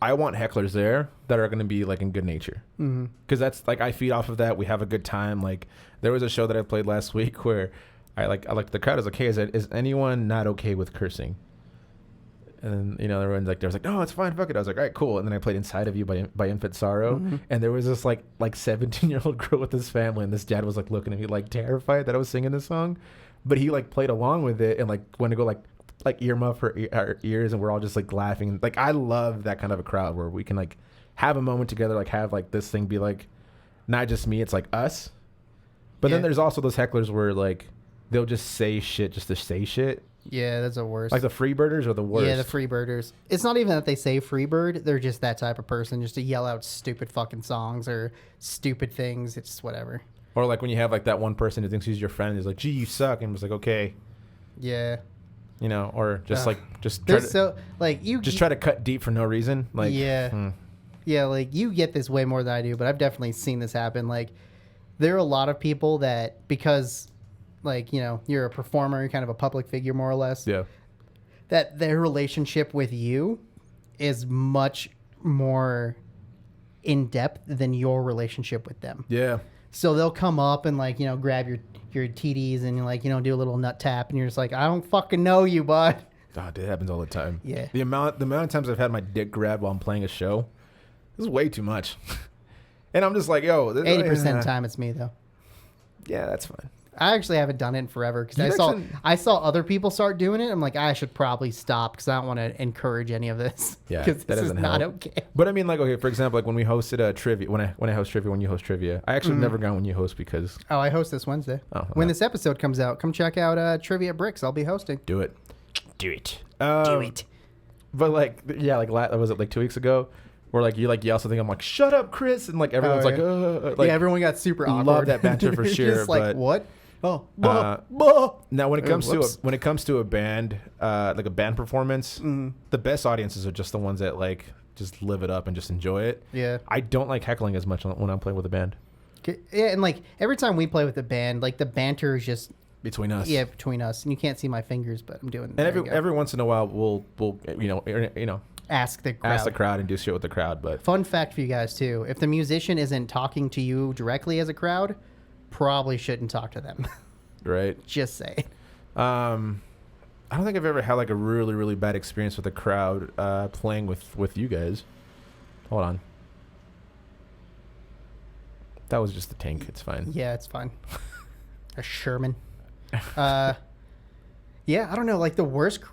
S2: I want hecklers there that are going to be like in good nature. Because that's like, I feed off of that. We have a good time. Like there was a show that I played last week where I like the crowd is okay. Is anyone not okay with cursing? And everyone's like, there's like, no, it's fine, fuck it. I was like, all right, cool. And then I played Inside of You by Infant Sorrow, and there was this like 17-year-old girl with his family, and this dad was like looking at me like terrified that I was singing this song, but he like played along with it and like went to go like earmuff her ears, and we're all just like laughing. Like I love that kind of a crowd where we can like have a moment together, like have like this thing be like not just me, it's like us, But then there's also those hecklers where like they'll just say shit just to say shit.
S1: Yeah, that's the worst.
S2: Like the freebirders are the worst.
S1: Yeah, the freebirders. It's not even that they say freebird. They're just that type of person, just to yell out stupid fucking songs or stupid things. It's just whatever.
S2: Or like when you have like that one person who thinks he's your friend and is like, gee, you suck. And it's like, okay.
S1: Yeah.
S2: You know, or just
S1: try
S2: to cut deep for no reason. Like,
S1: yeah, like you get this way more than I do, but I've definitely seen this happen. Like there are a lot of people that because like, you know, you're a performer, you're kind of a public figure more or less.
S2: Yeah.
S1: That their relationship with you is much more in depth than your relationship with them.
S2: Yeah.
S1: So they'll come up and like, you know, grab your TDs and like, you know, do a little nut tap and you're just like, I don't fucking know you, bud.
S2: Oh, dude, it happens all the time.
S1: Yeah.
S2: The amount of times I've had my dick grabbed while I'm playing a show, this is way too much. And I'm just like, yo,
S1: 80% of the time it's me though.
S2: Yeah, that's fine.
S1: I actually haven't done it in forever because I saw other people start doing it. I'm like, I should probably stop because I don't want to encourage any of this.
S2: Yeah,
S1: because
S2: that
S1: this is not
S2: help.
S1: okay.
S2: But I mean, like, okay, for example, like when we hosted a trivia, when I host trivia, when you host trivia, I actually never gone when you host because
S1: I host this Wednesday.
S2: Oh,
S1: when this episode comes out, come check out Trivia at Bricks. I'll be hosting.
S2: Do it.
S1: Do it.
S2: But like, yeah, like was it like 2 weeks ago? Where like you also think I'm like, shut up, Chris, and like everyone's like,
S1: yeah, everyone got super awkward.
S2: Love that banter for sure.
S1: Just like, what? Oh,
S2: now when it comes to a band, like a band performance, the best audiences are just the ones that like just live it up and just enjoy it.
S1: Yeah,
S2: I don't like heckling as much when I'm playing with a band.
S1: Yeah, and like every time we play with the band, like the banter is just
S2: between us.
S1: Yeah, between us, and you can't see my fingers, but I'm doing.
S2: And every once in a while, we'll you know.
S1: Ask the crowd
S2: and do shit with the crowd. But
S1: fun fact for you guys too: if the musician isn't talking to you directly as a crowd, probably shouldn't talk to them.
S2: Right.
S1: Just say.
S2: I don't think I've ever had like a really, really bad experience with a crowd playing with you guys. Hold on. That was just the tank. It's fine.
S1: Yeah, it's fine. A Sherman. Yeah, I don't know. Like the worst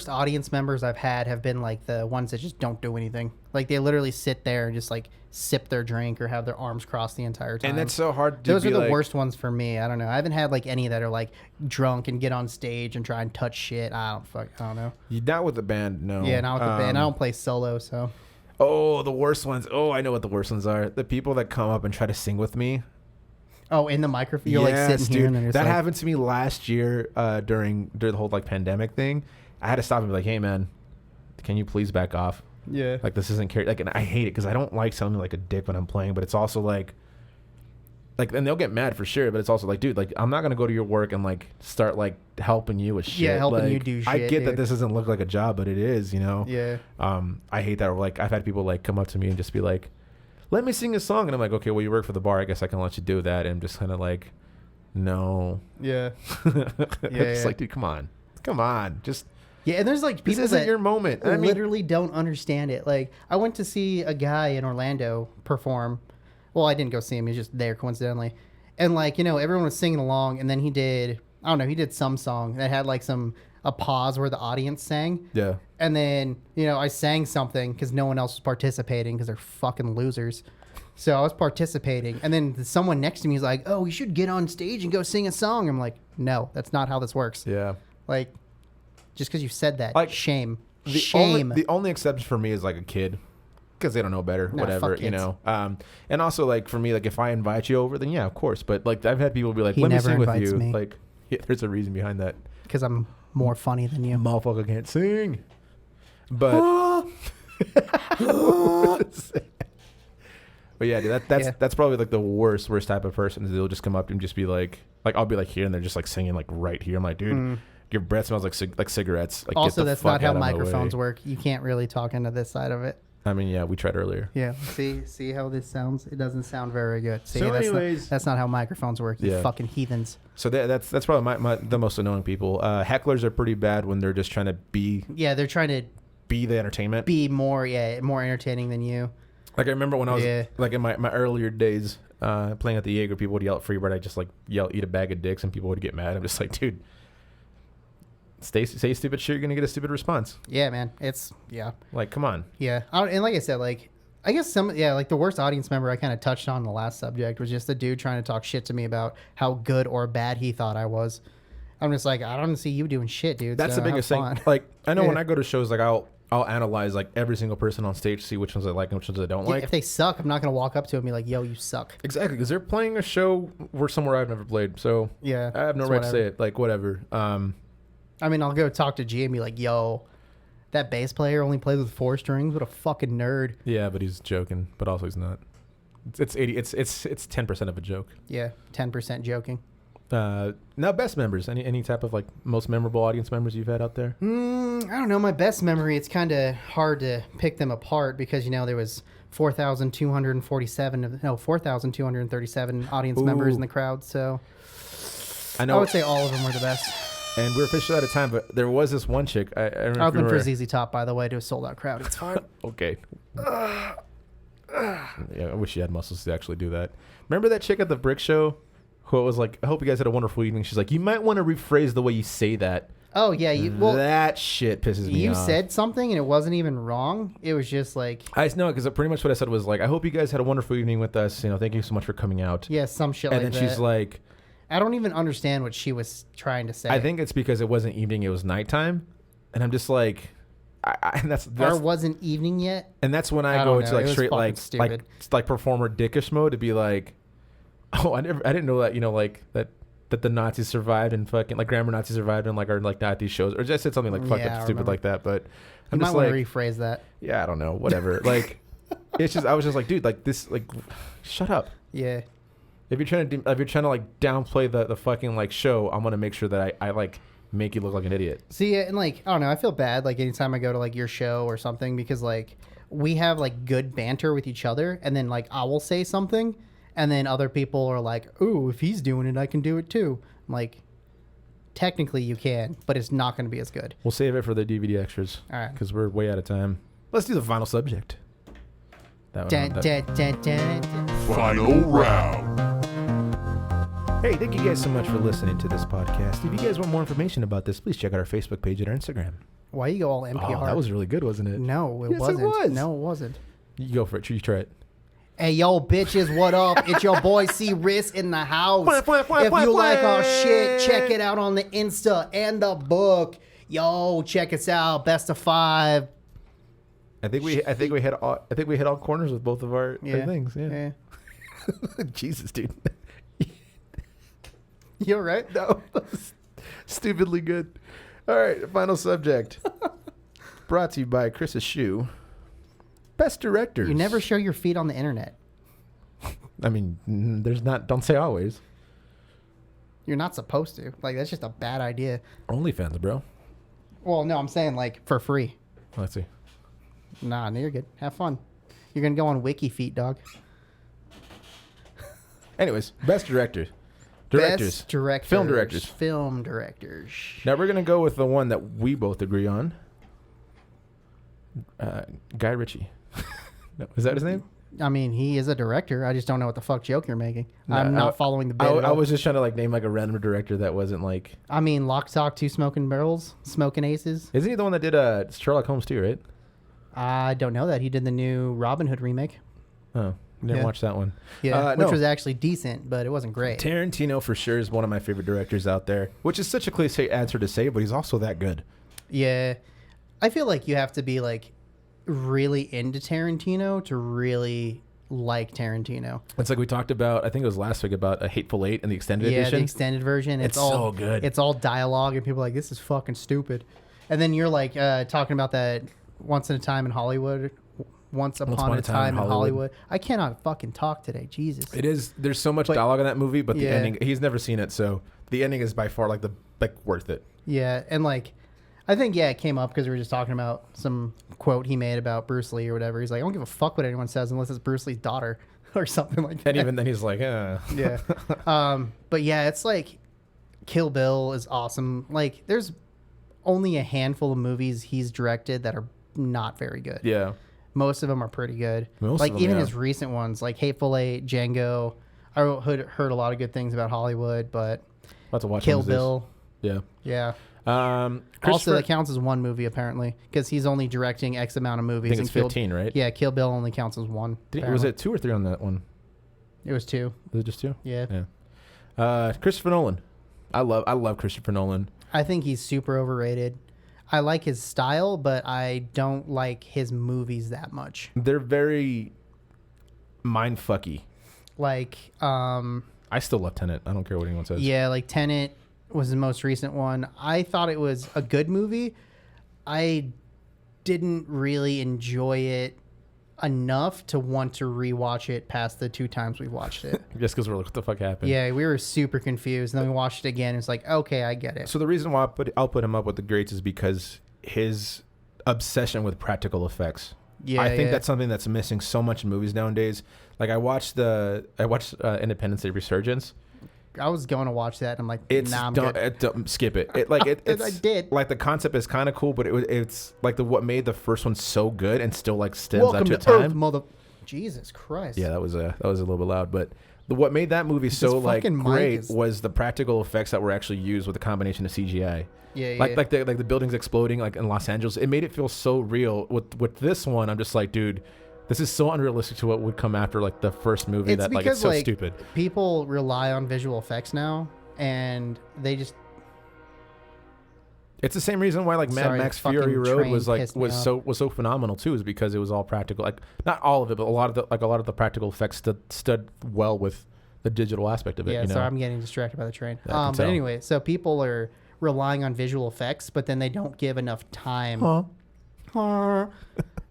S1: audience members I've had have been like the ones that just don't do anything. Like they literally sit there and just like sip their drink or have their arms crossed the entire time.
S2: And that's so hard to
S1: Those are the worst ones for me. I don't know. I haven't had like any that are like drunk and get on stage and try and touch shit. I don't know.
S2: You not with the band, no.
S1: Yeah, not with the band. I don't play solo, so.
S2: Oh, the worst ones. Oh, I know what the worst ones are. The people that come up and try to sing with me.
S1: Oh, in the microphone? You're like sitting here and then
S2: that happened to me last year during the whole like pandemic thing. I had to stop and be like, hey man, can you please back off?
S1: Yeah.
S2: Like this isn't like, and I hate it because I don't like sounding like a dick when I'm playing, but it's also like, and they'll get mad for sure, but it's also like, dude, like I'm not gonna go to your work and like start like helping you with shit.
S1: Yeah, helping
S2: like,
S1: you do shit.
S2: I get that this doesn't look like a job, but it is, you know.
S1: Yeah.
S2: I hate that. Like I've had people like come up to me and just be like, let me sing a song, and I'm like, okay, well you work for the bar, I guess I can let you do that, and I'm just kind of like, no.
S1: Yeah.
S2: It's like, dude, come on, just.
S1: Yeah, and there's like people
S2: this isn't your moment.
S1: I literally don't understand it. Like I went to see a guy in Orlando perform. Well, I didn't go see him. He was just there coincidentally. And like, you know, everyone was singing along and then he did some song that had like a pause where the audience sang.
S2: Yeah.
S1: And then, you know, I sang something because no one else was participating because they're fucking losers. So I was participating. And then someone next to me is like, oh, you should get on stage and go sing a song. I'm like, no, that's not how this works.
S2: Yeah.
S1: Like, just because you said that,
S2: like,
S1: shame.
S2: The only exception for me is like a kid. Because they don't know better, whatever, you know. And also, like, for me, like, if I invite you over, then yeah, of course. But, like, I've had people be like, let me sing with you. Me. Like, yeah, there's a reason behind that.
S1: Because I'm more funny than you.
S2: Motherfucker can't sing. But, but yeah, dude, that's probably, like, the worst type of person is they'll just come up and just be like, I'll be, like, here, and they're just, like, singing, like, right here. I'm like, dude, your breath smells like cigarettes. Like,
S1: also, that's not how microphones work. You can't really talk into this side of it.
S2: I mean, yeah, we tried earlier.
S1: Yeah. See how this sounds? It doesn't sound very good. See,
S2: so anyways,
S1: that's not how microphones work. You fucking heathens.
S2: So that's probably the most annoying people. Hecklers are pretty bad when they're just trying to be.
S1: Yeah, they're trying to
S2: be the entertainment.
S1: Be more entertaining than you.
S2: Like I remember when I was like in my earlier days playing at the Jaeger, people would yell at Freebird. I just like yell, eat a bag of dicks, and people would get mad. I'm just like, dude. Say stupid shit, you're gonna get a stupid response.
S1: Yeah, man. Like,
S2: come on.
S1: Yeah, and like I said, like I guess like the worst audience member I kind of touched on in the last subject was just the dude trying to talk shit to me about how good or bad he thought I was. I'm just like, I don't see you doing shit, dude.
S2: That's
S1: so
S2: the biggest thing.
S1: fun.
S2: Like, I know when I go to shows, like I'll analyze like every single person on stage, see which ones I like and which ones I don't like.
S1: If they suck, I'm not gonna walk up to them and be like, "Yo, you suck."
S2: Exactly, because they're playing a show where somewhere I've never played, so
S1: Yeah,
S2: I have no right to say it. Like, whatever.
S1: I mean, I'll go talk to G and be like, "Yo, that bass player only plays with 4 strings. What a fucking nerd."
S2: Yeah, but he's joking, but also he's not. It's 80. It's 10% of a joke.
S1: Yeah, 10% joking.
S2: Now, best members. Any type of like most memorable audience members you've had out there?
S1: I don't know. My best memory. It's kind of hard to pick them apart because there was 4,237 audience members in the crowd. So
S2: I know.
S1: I would say all of them were the best.
S2: And we're officially out of time, but there was this one chick. I
S1: opened for ZZ Top, by the way, to a sold out crowd. It's fine.
S2: Okay. Yeah, I wish you had muscles to actually do that. Remember that chick at the Brick Show who was like, I hope you guys had a wonderful evening. She's like, you might want to rephrase the way you say that.
S1: Oh, yeah.
S2: That shit pisses me off.
S1: You said something and it wasn't even wrong. It was just like...
S2: I know, because pretty much what I said was like, I hope you guys had a wonderful evening with us. Thank you so much for coming out.
S1: Yeah, some shit like that.
S2: And then she's like...
S1: I don't even understand what she was trying to say.
S2: I think it's because it wasn't evening, it was nighttime. And I'm just like... and that's
S1: or wasn't evening yet?
S2: And that's when I go into like straight like performer dickish mode to be like... Oh, I didn't know that, that the Nazis survived and fucking like grammar Nazis survived and like our like Nazi shows, or just said something like fucked up stupid like that. But I'm just like,
S1: rephrase that.
S2: Yeah, I don't know, whatever. Like, it's just I was just like, dude, like this, like, shut up.
S1: Yeah.
S2: If you're trying to like downplay the fucking like show, I'm gonna make sure that I like make you look like an idiot.
S1: See, and like I don't know, I feel bad like anytime I go to like your show or something because like we have like good banter with each other, and then like I will say something. And then other people are like, ooh, if he's doing it, I can do it too. I'm like, technically you can, but it's not going to be as good.
S2: We'll save it for the DVD extras.
S1: All right.
S2: Because we're way out of time. Let's do the final subject.
S3: Final round.
S2: Hey, thank you guys so much for listening to this podcast. If you guys want more information about this, please check out our Facebook page and our Instagram.
S1: Why you go all NPR?
S2: Oh, that was really good, wasn't it?
S1: No, it wasn't.
S2: It was.
S1: No, it wasn't.
S2: You go for it. You try it.
S1: Hey, yo, bitches, what up? It's your boy C. Riss in the house. If you like our shit, check it out on the Insta and the book. Yo, check us out. Best of 5.
S2: I think we hit all corners with both of our things. Yeah. Jesus, dude.
S1: You all right?
S2: No. Stupidly good. All right, final subject. Brought to you by Chris's Shoe. Best directors.
S1: You never show your feet on the internet.
S2: I mean, don't say always.
S1: You're not supposed to. Like, that's just a bad idea.
S2: OnlyFans, bro.
S1: Well, no, I'm saying, like, for free.
S2: Let's see.
S1: Nah, no, you're good. Have fun. You're going to go on Wiki Feet, dog.
S2: Anyways, best directors.
S1: Best directors.
S2: Film directors.
S1: Film directors.
S2: Now, we're going to go with the one that we both agree on. Guy Ritchie. No, is that his name?
S1: I mean, he is a director. I just don't know what the fuck joke you're making. No, I'm not following the bit.
S2: I was just trying to like name like a random director that wasn't like.
S1: I mean, Lock, Stock, 2 Smoking Barrels, Smoking Aces.
S2: Isn't he the one that did Sherlock Holmes too? Right?
S1: I don't know that. He did the new Robin Hood remake.
S2: Oh, didn't watch that one.
S1: Yeah, which was actually decent, but it wasn't great.
S2: Tarantino for sure is one of my favorite directors out there, which is such a cliche answer to say, but he's also that good.
S1: Yeah, I feel like you have to be like really into Tarantino to really like Tarantino.
S2: It's like we talked about, I think it was last week, about A Hateful Eight and the extended edition.
S1: Yeah, the extended version.
S2: It's all so good.
S1: It's all dialogue, and people are like, this is fucking stupid. And then you're like talking about that Once Upon a Time in Hollywood. Once Upon a Time in Hollywood. I cannot fucking talk today. Jesus.
S2: It is. There's so much dialogue in that movie, but the ending, he's never seen it, so the ending is by far like worth it.
S1: Yeah, and like I think, it came up because we were just talking about some quote he made about Bruce Lee or whatever. He's like, I don't give a fuck what anyone says unless it's Bruce Lee's daughter or something like that.
S2: And even then he's like,
S1: Yeah. But yeah, it's like Kill Bill is awesome. Like there's only a handful of movies he's directed that are not very good.
S2: Yeah.
S1: Most of them are pretty good. Even his recent ones, like Hateful Eight, Django. I heard a lot of good things about Hollywood, but
S2: I'll have to watch
S1: Kill Bill.
S2: Yeah.
S1: Yeah. Also, that counts as one movie apparently because he's only directing X amount of movies.
S2: I think it's 15, right?
S1: Yeah, Kill Bill only counts as one.
S2: Was it 2 or 3 on that one?
S1: It was 2.
S2: Was it just 2?
S1: Yeah.
S2: Christopher Nolan. I love Christopher Nolan.
S1: I think he's super overrated. I like his style, but I don't like his movies that much.
S2: They're very mindfucky.
S1: Like,
S2: I still love Tenet. I don't care what anyone says.
S1: Yeah, like Tenet was the most recent one. I thought it was a good movie. I didn't really enjoy it enough to want to rewatch it past the 2 times we've watched it.
S2: Just because we're like, what the fuck happened?
S1: Yeah, we were super confused. And then we watched it again. It's like, okay, I get it.
S2: So the reason why I'll put him up with the greats is because his obsession with practical effects.
S1: Yeah,
S2: I think that's something that's missing so much in movies nowadays. Like I watched Independence Day Resurgence.
S1: I was going to watch that, and I'm like, nah, I'm
S2: don't skip it. It's
S1: I did.
S2: Like the concept is kind of cool, but it's like what made the first one so good and still like stands
S1: Welcome
S2: out to
S1: to
S2: time.
S1: Earth, Jesus Christ.
S2: Yeah, that was a little bit loud, but what made that movie so like great was the practical effects that were actually used with a combination of CGI.
S1: Yeah,
S2: like the buildings exploding like in Los Angeles. It made it feel so real. With this one, I'm just like, dude, this is so unrealistic to what would come after like the first movie. It's because, it's so stupid.
S1: People rely on visual effects now, and they just.
S2: It's the same reason why like Mad Max Fury Road was so phenomenal too, is because it was all practical. Like not all of it, but a lot of the practical effects stood well with the digital aspect of it.
S1: Yeah, sorry, I'm getting distracted by the train. But anyway, so people are relying on visual effects, but then they don't give enough time.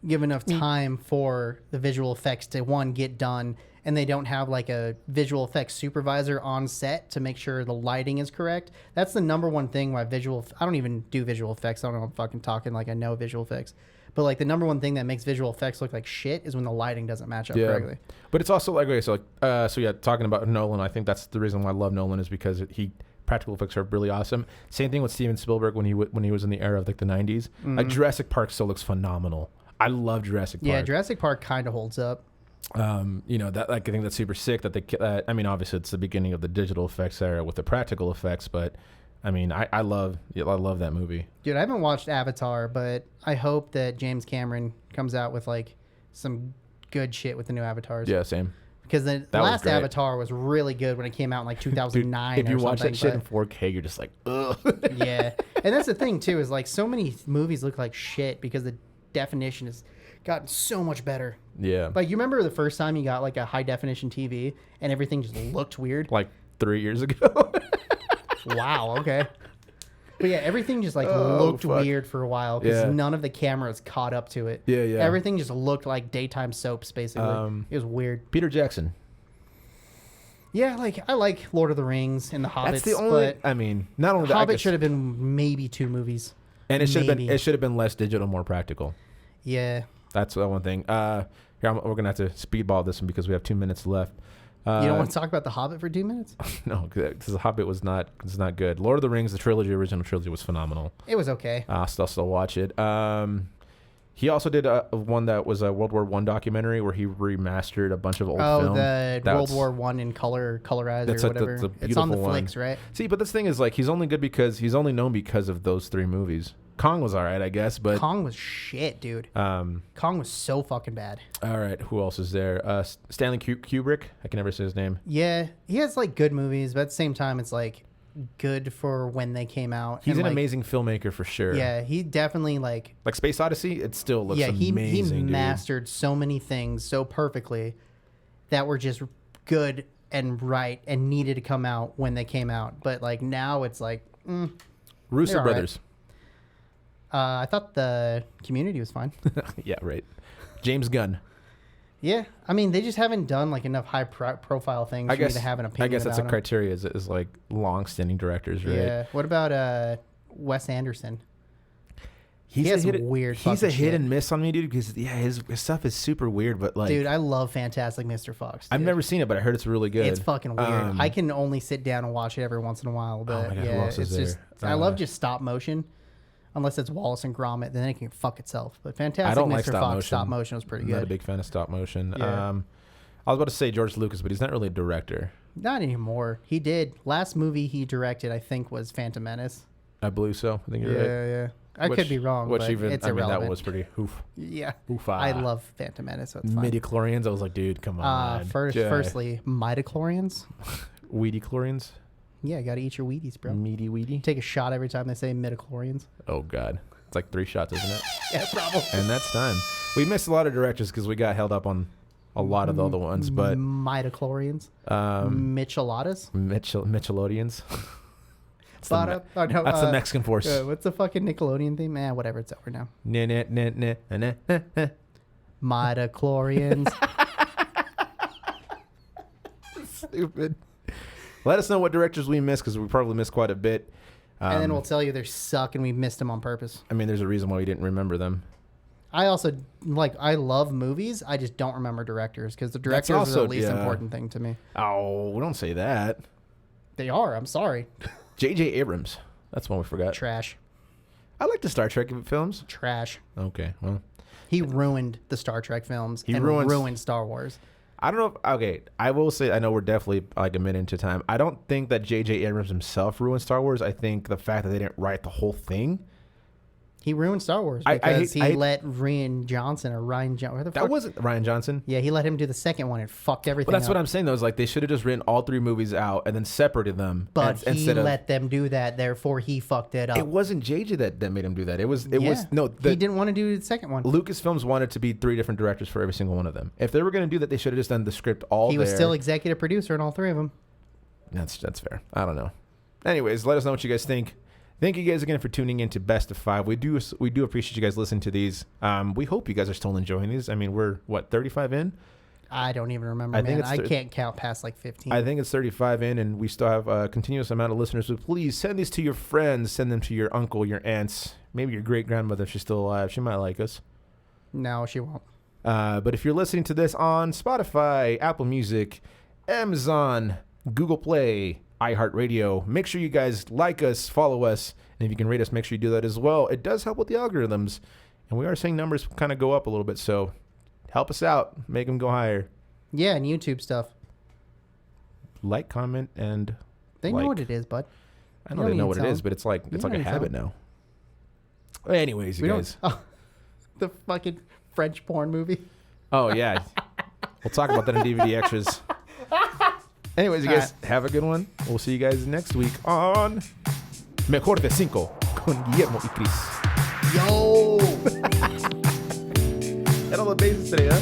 S1: Give enough time for the visual effects to get done, and they don't have like a visual effects supervisor on set to make sure the lighting is correct. That's the number one thing why I don't even do visual effects. I don't know if I'm fucking talking like I know visual effects. But like the number one thing that makes visual effects look like shit is when the lighting doesn't match up correctly. But
S2: it's also like, talking about Nolan, I think that's the reason why I love Nolan is because practical effects are really awesome. Same thing with Steven Spielberg when he was in the era of like the 90s. Like Jurassic Park still looks phenomenal. I love Jurassic Park.
S1: Yeah, Jurassic Park kind of holds up.
S2: That I think that's super sick that obviously it's the beginning of the digital effects era with the practical effects, but I love that movie.
S1: Dude, I haven't watched Avatar, but I hope that James Cameron comes out with like some good shit with the new Avatars.
S2: Yeah, same.
S1: Because the last Avatar was really good when it came out in like 2009.
S2: Dude, if you watch that shit in 4K, you're just like, ugh.
S1: Yeah. And that's the thing too, is like so many movies look like shit because the definition has gotten so much better.
S2: Yeah.
S1: Like you remember the first time you got like a high definition TV and everything just looked weird?
S2: Like 3 years ago.
S1: Wow, okay. But yeah, everything just like looked weird for a while because none of the cameras caught up to it.
S2: Yeah, yeah.
S1: Everything just looked like daytime soaps, basically. It was weird.
S2: Peter Jackson.
S1: Yeah, I like Lord of the Rings and the Hobbits.
S2: That's the only. Not only
S1: Hobbit should have been maybe 2 movies,
S2: and it should have been less digital, more practical.
S1: Yeah,
S2: that's the one thing. We're gonna have to speedball this one because we have 2 minutes left.
S1: You don't want to talk about the Hobbit for 2 minutes?
S2: No, because the Hobbit was not good. Lord of the Rings, the original trilogy was phenomenal.
S1: It was okay.
S2: I'll still watch it. He also did one that was a World War I documentary where he remastered a bunch of old films.
S1: Oh, the World War I in colorized or whatever. It's on the flicks, right?
S2: See, but this thing is like he's only known because of those 3 movies. Kong was all right, I guess, but
S1: Kong was shit, dude. Kong was so fucking bad.
S2: All right, who else is there? Stanley Kubrick. I can never say his name.
S1: Yeah, he has like good movies, but at the same time, it's like good for when they came out.
S2: He's an amazing filmmaker for sure.
S1: Yeah, he definitely like
S2: Space Odyssey. It still looks amazing.
S1: He mastered so many things so perfectly that were just good and right and needed to come out when they came out. But like now, it's like
S2: Russo brothers.
S1: Right. I thought the Community was fine.
S2: Yeah, right. James Gunn.
S1: Yeah, they just haven't done like enough high profile things for me to have an opinion.
S2: I guess that's a
S1: them.
S2: criteria is like long-standing directors, right?
S1: Yeah. What about Wes Anderson?
S2: He's a hit and
S1: shit.
S2: miss on me, dude. Because his stuff is super weird. But like,
S1: dude, I love Fantastic Mr. Fox. Dude.
S2: I've never seen it, but I heard it's really good.
S1: It's fucking weird. I can only sit down and watch it every once in a while. But
S2: oh my God, who else is there?
S1: Just I love just stop motion. Unless it's Wallace and Gromit, then it can fuck itself. But Fantastic Mr. Fox stop motion was pretty good.
S2: I'm not a big fan of stop motion.
S1: Yeah.
S2: I was about to say George Lucas, but he's not really a director.
S1: Not anymore. He did. Last movie he directed, I think, was Phantom Menace.
S2: I believe so. I think you're right.
S1: Yeah. I could be wrong, but it's irrelevant.
S2: That one was pretty oof.
S1: Yeah.
S2: Oof.
S1: I love Phantom Menace, so it's fine.
S2: Midichlorians, I was like, dude, come on.
S1: Firstly, midichlorians.
S2: Weedy-chlorians?
S1: Yeah, you got to eat your Wheaties, bro.
S2: Meaty weedy?
S1: Take a shot every time they say midichlorians.
S2: Oh, God. It's like 3 shots, isn't it?
S1: Yeah, probably.
S2: And that's time. We missed a lot of directors because we got held up on a lot of the other ones, but...
S1: Midichlorians. Micheladas.
S2: Michelodians.
S1: No,
S2: that's the Mexican force.
S1: What's the fucking Nickelodeon theme? Whatever, it's over now. Midichlorians.
S2: Stupid. Let us know what directors we missed because we probably missed quite a bit.
S1: And then we'll tell you they suck and we missed them on purpose.
S2: I mean, there's a reason why we didn't remember them.
S1: I also, I love movies. I just don't remember directors because the directors are the least important thing to me.
S2: Oh, we don't say that.
S1: They are. I'm sorry.
S2: J.J. Abrams. That's one we forgot.
S1: Trash.
S2: I like the Star Trek films.
S1: Trash.
S2: Okay, well.
S1: He ruined the Star Trek films and ruined Star Wars.
S2: I don't know if, okay, I will say, I know we're definitely like a minute into time. I don't think that J.J. Abrams himself ruined Star Wars. I think the fact that they didn't write the whole thing.
S1: He ruined Star Wars because he let Rian Johnson.
S2: That wasn't Rian Johnson.
S1: Yeah, he let him do the second one and fucked everything
S2: But that's
S1: up.
S2: what I'm saying, though, is like they should have just written all 3 movies out and then separated them.
S1: But he let them do that, therefore he fucked it up.
S2: It wasn't JJ that made him do that. He
S1: didn't want to do the second one.
S2: Lucasfilms wanted to be 3 different directors for every single one of them. If they were going to do that, they should have just done the script all
S1: He was still executive producer in all 3 of them.
S2: That's fair. I don't know. Anyways, let us know what you guys think. Thank you guys again for tuning in to Best of 5. We do appreciate you guys listening to these. We hope you guys are still enjoying these. I mean, we're, 35 in?
S1: I don't even remember, I can't count past like 15.
S2: I think it's 35 in, and we still have a continuous amount of listeners. So please send these to your friends. Send them to your uncle, your aunts, maybe your great-grandmother if she's still alive. She might like us.
S1: No, she won't.
S2: But if you're listening to this on Spotify, Apple Music, Amazon, Google Play, iHeartRadio, make sure you guys like us, follow us, and if you can rate us, make sure you do that as well. It does help with the algorithms, and we are seeing numbers kind of go up a little bit, so help us out, make them go higher.
S1: Yeah, and YouTube stuff.
S2: Like, comment, and
S1: they know what it is, bud.
S2: I know they know what it is, but it's like a habit now. Anyways, you guys.
S1: The fucking French porn movie.
S2: Oh yeah, we'll talk about that in DVD extras. Anyways, you guys have a good one. We'll see you guys next week on Mejor de Cinco con Guillermo y Chris.
S1: Yo!
S2: Had all the bases today, huh?